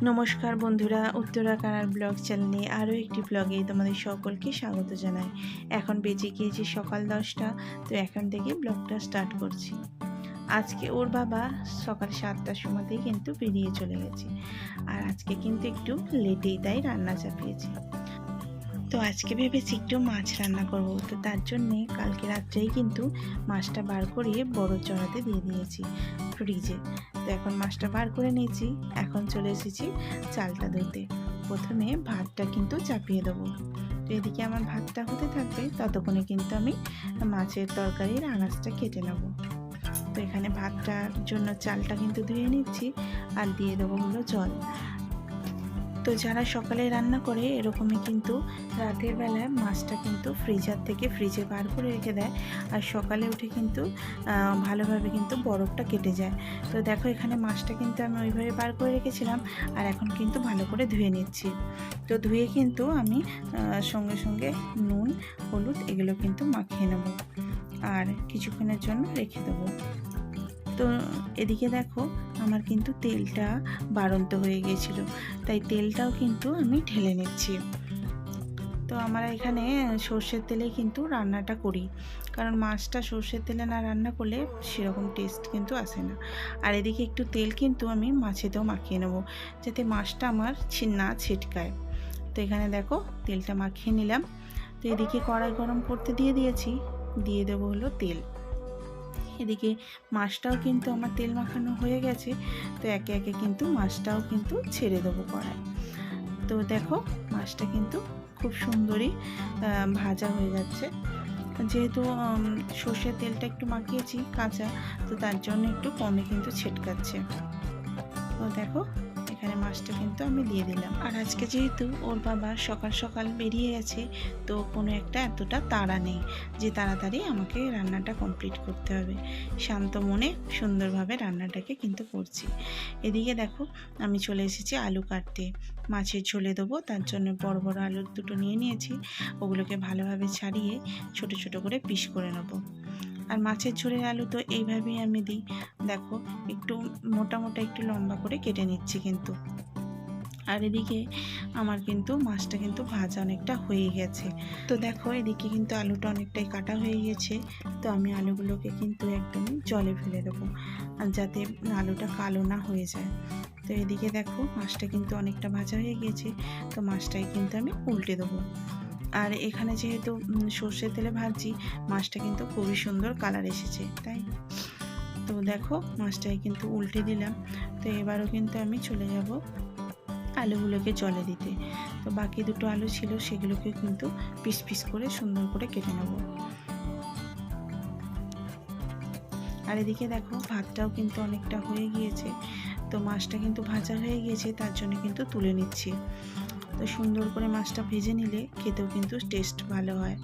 নমস্কার বন্ধুরা, উত্তরা কানার ব্লগ চ্যানেলে আরও একটি ব্লগে তোমাদের সকলকে স্বাগত জানাই। এখন বেজে গিয়েছে সকাল 10টা। তো এখন থেকে ব্লগটা স্টার্ট করছি। আজকে ওর বাবা সকাল 7টার সময়তেই কিন্তু বেরিয়ে চলে গেছে, আর আজকে কিন্তু একটু লেটেই তাই রান্না চাপিয়েছি। তো আজকে ভেবেছি একটু মাছ রান্না করব। তো তার জন্যে কালকে রাত্রেই কিন্তু মাছটা বার করিয়ে বড় চড়াতে দিয়ে দিয়েছি ফ্রিজে। তো এখন মাছটা বার করে নিয়েছি, এখন চলে এসেছি চালটা ধুতে। প্রথমে ভাতটা কিন্তু চাপিয়ে দেবো। তো এদিকে আমার ভাতটা হতে থাকবে, ততক্ষণে কিন্তু আমি মাছের তরকারির আনাজটা কেটে নেব। তো এখানে ভাতটার জন্য চালটা কিন্তু ধুয়ে নিচ্ছি, আর দিয়ে দেবো হলো জল। তো যারা সকালে রান্না করে এরকমই কিন্তু রাতের বেলায় মাছটা কিন্তু ফ্রিজার থেকে ফ্রিজে বার করে রেখে দেয়, আর সকালে উঠে কিন্তু ভালোভাবে কিন্তু বরফটা কেটে যায়। তো দেখো এখানে মাছটা কিন্তু আমি ওইভাবে বার করে রেখেছিলাম, আর এখন কিন্তু ভালো করে ধুয়ে নিচ্ছি। তো ধুয়ে কিন্তু আমি সঙ্গে সঙ্গে নুন হলুদ এগুলো কিন্তু মাখিয়ে নেব, আর কিছুক্ষণের জন্য রেখে দেবো। তো এদিকে দেখো আমার কিন্তু তেলটা বাড়ন্ত হয়ে গিয়েছিল, তাই তেলটাও কিন্তু আমি ঢেলে নিচ্ছি। তো আমরা এখানে সর্ষের তেলে কিন্তু রান্নাটা করি, কারণ মাছটা সর্ষের তেলে না রান্না করলে সেরকম টেস্ট কিন্তু আসে না। আর এদিকে একটু তেল কিন্তু আমি মাছেতেও মাখিয়ে নেব, যাতে মাছটা আমার না ছিটকায়। তো এখানে দেখো তেলটা মাখিয়ে নিলাম। তো এদিকে কড়াই গরম করতে দিয়ে দিয়েছি, দিয়ে দেবো হলো তেল। এদিকে মাছটাও কিন্তু আমার তেল মাখানো হয়ে গেছে। তো একে একে কিন্তু মাছটাও কিন্তু ছেড়ে দেবো কড়াই। তো দেখো মাছটা কিন্তু খুব সুন্দরই ভাজা হয়ে যাচ্ছে। যেহেতু সর্ষের তেলটা একটু মাখিয়েছি কাঁচা, তো তার জন্য একটু কমে কিন্তু ছিটকাচ্ছে। তো দেখো এখানে মাছটা কিন্তু আমি দিয়ে দিলাম। আর আজকে যেহেতু ওর বাবা সকাল সকাল বেরিয়ে গেছে, তো কোনো একটা এতটা তাড়া নেই যে তাড়াতাড়ি আমাকে রান্নাটা কমপ্লিট করতে হবে। শান্ত মনে সুন্দরভাবে রান্নাটাকে কিন্তু করছি। এদিকে দেখো আমি চলে এসেছি আলু কাটতে, মাছের ঝোলে দেবো। তার জন্য বড় বড় আলু দুটো নিয়ে নিয়েছি, ওগুলোকে ভালোভাবে ছাড়িয়ে ছোট ছোট করে পিস করে নেবো। আর মাছের ঝোলের আলু তো এইভাবেই আমি দিই। দেখো একটু মোটা মোটা একটু লম্বা করে কেটে নিচ্ছি কিন্তু। আর এদিকে আমার কিন্তু মাছটা কিন্তু ভাজা অনেকটা হয়ে গেছে। তো দেখো এদিকে কিন্তু আলুটা অনেকটাই কাটা হয়ে গেছে। তো আমি আলুগুলোকে কিন্তু একদম জলে ফেলে দেবো, আর যাতে আলুটা কালো না হয়ে যায়। তো এদিকে দেখো মাছটা কিন্তু অনেকটা ভাজা হয়ে গেছে। তো মাছটাই কিন্তু আমি উল্টে দেবো। আর এখানে যেহেতু সর্ষের তেলে ভাজছি, মাছটা কিন্তু খুবই সুন্দর কালার এসেছে তাই। তো দেখো মাছটাই কিন্তু উল্টে দিলাম। তো এবারও কিন্তু আমি চলে যাব আলুগুলোকে জলে দিতে। তো বাকি দুটো আলু ছিল সেগুলোকে কিন্তু পিস পিস করে সুন্দর করে কেটে নেব। আর এদিকে দেখো ভাতটাও কিন্তু অনেকটা হয়ে গিয়েছে। তো মাছটা কিন্তু ভাজা হয়ে গিয়েছে, তার জন্য কিন্তু তুলে নিচ্ছি। তো সুন্দর করে মাছটা ভেজে নিলে খেতেও কিন্তু টেস্ট ভালো হয়।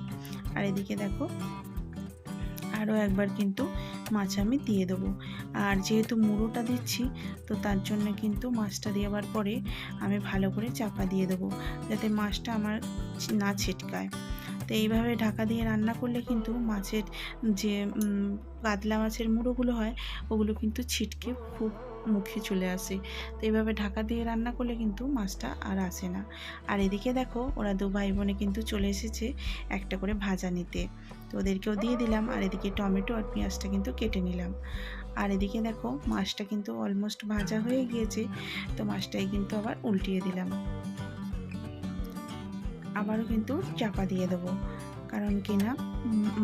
আর এদিকে দেখো আরও একবার কিন্তু মাছ আমি দিয়ে দেবো। আর যেহেতু মুড়োটা দিচ্ছি, তো তার জন্য কিন্তু মাছটা দেওয়ার পরে আমি ভালো করে চাপা দিয়ে দেবো, যাতে মাছটা আমার না ছিটকায়। তো এইভাবে ঢাকা দিয়ে রান্না করলে কিন্তু মাছের যে কাতলা মাছের মুড়োগুলো হয়, ওগুলো কিন্তু ছিটকে খুব মুখে চলে আসে। তো এইভাবে ঢাকা দিয়ে রান্না করলে কিন্তু মাছটা আর আসে না। আর এদিকে দেখো ওরা দু ভাই বোনে কিন্তু চলে এসেছে একটা করে ভাজা নিতে। তো ওদেরকেও দিয়ে দিলাম, আর এদিকে টমেটো আর পেঁয়াজটা কিন্তু কেটে নিলাম। আর এদিকে দেখো মাছটা কিন্তু অলমোস্ট ভাজা হয়ে গিয়েছে। তো মাছটাই কিন্তু আবার উল্টিয়ে দিলাম, আবারও কিন্তু চাপা দিয়ে দেবো, কারণ কি না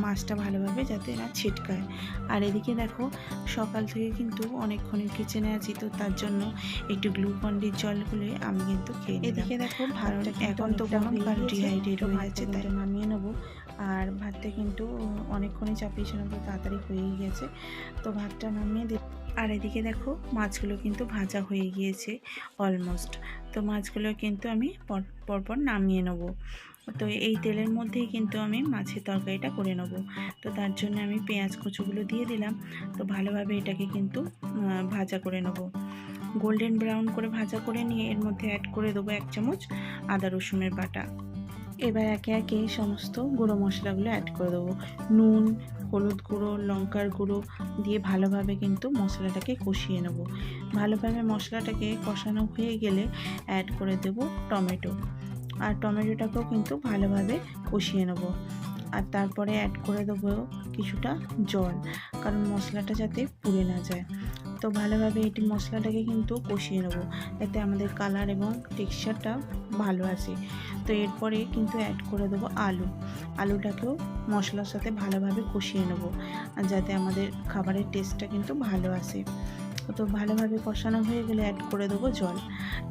মাছটা ভালোভাবে যাতে না ছিটকায়। আর এদিকে দেখো সকাল থেকে কিন্তু অনেকক্ষণের কিচেনে আছি, তো তার জন্য একটু গ্লুকন-ডির জল গুলে আমি কিন্তু খেয়ে নিলাম। এদিকে দেখো ভাতটা এখন তো গরমকাল ডিহাইড্রেট হয়ে যাচ্ছে, তাই নামিয়ে নেবো। আর ভাতটা কিন্তু অনেকক্ষণই চাপিয়েছিলাম, তো তাড়াতাড়ি হয়েই গেছে। তো ভাতটা নামিয়ে দিই। আর এদিকে দেখো মাছগুলো কিন্তু ভাজা হয়ে গিয়েছে অলমোস্ট। তো মাছগুলো কিন্তু আমি পরপর নামিয়ে নেব। তো এই তেলের মধ্যেই কিন্তু আমি মাছের তরকারিটা করে নেব। তো তার জন্য আমি পেঁয়াজ কুচোগুলো দিয়ে দিলাম। তো ভালোভাবে এটাকে কিন্তু ভাজা করে নেব। গোল্ডেন ব্রাউন করে ভাজা করে নিয়ে এর মধ্যে অ্যাড করে দেবো 1 চামচ আদা রসুনের বাটা। এবার একে একে সমস্ত গুঁড়ো মশলাগুলো অ্যাড করে দেবো। নুন, হলুদ গুঁড়ো, লঙ্কার গুঁড়ো দিয়ে ভালোভাবে কিন্তু মশলাটাকে কষিয়ে নেব। ভালোভাবে মশলাটাকে কষানো হয়ে গেলে অ্যাড করে দেব টমেটো, আর টমেটোটাকেও কিন্তু ভালোভাবে কষিয়ে নেব। আর তারপরে অ্যাড করে দেবো কিছুটা জল, কারণ মশলাটা যাতে পুড়ে না যায়। তো ভালোভাবে এটি মশলাটাকে কিন্তু কষিয়ে নেব, যাতে আমাদের কালার এবং টেক্সচারটা ভালো আসে। তো এরপরে কিন্তু অ্যাড করে দেবো আলুটাকেও মশলার সাথে ভালোভাবে কষিয়ে নেব, আর যাতে আমাদের খাবারের টেস্টটা কিন্তু ভালো আসে। তো ভালোভাবে কষানো হয়ে গেলে অ্যাড করে দেবো জল।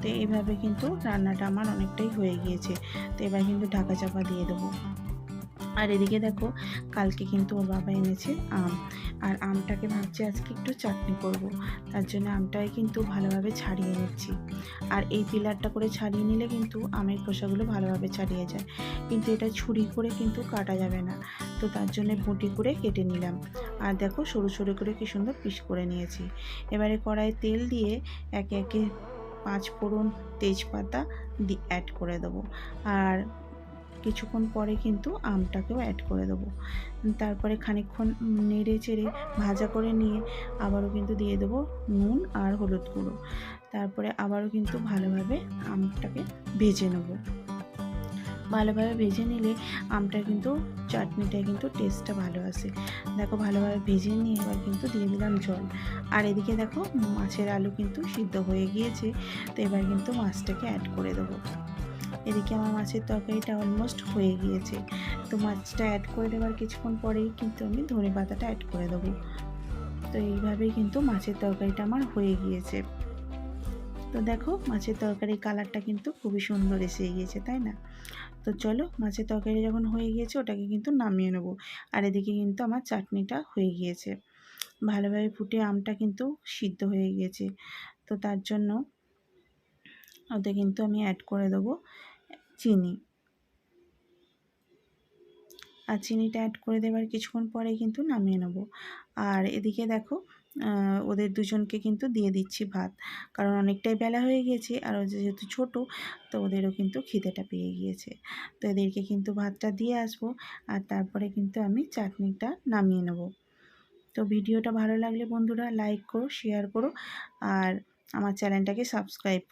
তো এইভাবে কিন্তু রান্নাটা আমার অনেকটাই হয়ে গিয়েছে। তো এবার কিন্তু ঢাকা চাপা দিয়ে দেবো। আর এদিকে দেখো, কালকে কিন্তু ওর বাবা এনেছে আম, আর আমটাকে ভাবছি আজকে একটু চাটনি করব। তার জন্য আমটাই কিন্তু ভালোভাবে ছাড়িয়ে নিচ্ছি। আর এই পিলারটা করে ছাড়িয়ে নিলে কিন্তু আমের খোসাগুলো ভালোভাবে ছাড়িয়ে যায়, কিন্তু এটা ছুরি করে কিন্তু কাটা যাবে না। তো তার জন্য বটি করে কেটে নিলাম। আর দেখো সরু সরু করে কি সুন্দর পিস করে নিয়েছি। এবারে কড়াইয়ে তেল দিয়ে একে একে 5 ফোড়ন, তেজপাতা অ্যাড করে দেবো। আর কিছুক্ষণ পরে কিন্তু আমটাকেও অ্যাড করে দেবো। তারপরে খানিকক্ষণ নেড়ে চেড়ে ভাজা করে নিয়ে আবারও কিন্তু দিয়ে দেবো নুন আর হলুদ গুঁড়ো। তারপরে আবারও কিন্তু ভালোভাবে আমটাকে ভেজে নেব। ভালোভাবে ভেজে নিলে আমটা কিন্তু চাটনিটায় কিন্তু টেস্টটা ভালো আসে। দেখো ভালোভাবে ভেজে নিয়ে এবার কিন্তু দিয়ে দিলাম জল। আর এদিকে দেখো মাছের আলু কিন্তু সিদ্ধ হয়ে গিয়েছে। তো এবার কিন্তু মাছটাকে অ্যাড করে দেবো। এদিকে আমার মাছের তরকারিটা অলমোস্ট হয়ে গিয়েছে। তো মাছটা অ্যাড করে দেওয়ার কিছুক্ষণ পরেই কিন্তু আমি ধনে পাতাটা অ্যাড করে দেবো। তো এইভাবেই কিন্তু মাছের তরকারিটা আমার হয়ে গিয়েছে। তো দেখো মাছের তরকারির কালারটা কিন্তু খুবই সুন্দর এসে গিয়েছে, তাই না? তো চলো, মাছের তরকারি যখন হয়ে গিয়েছে ওটাকে কিন্তু নামিয়ে নেব। আর এদিকে কিন্তু আমার চাটনিটা হয়ে গিয়েছে। ভালোভাবে ফুটে আমটা কিন্তু সিদ্ধ হয়ে গিয়েছে। তো তার জন্য ওতে কিন্তু আমি অ্যাড করে দেবো চিনি। আর চিনিটা অ্যাড করে দেওয়ার কিছুক্ষণ পরে কিন্তু নামিয়ে নেব। আর এদিকে দেখো ওদের দুজনকে কিন্তু দিয়ে দিচ্ছি ভাত, কারণ অনেকটাই বেলা হয়ে গিয়েছে, আর যেহেতু ছোট, তো ওদেরও কিন্তু খিদেটা পেয়ে গিয়েছে। তো এদেরকে কিন্তু ভাতটা দিয়ে আসবো, আর তারপরে কিন্তু আমি চাটনিটা নামিয়ে নেব। তো ভিডিওটা ভালো লাগলে বন্ধুরা লাইক করো, শেয়ার করো, আর আমার চ্যানেলটাকে সাবস্ক্রাইব করো।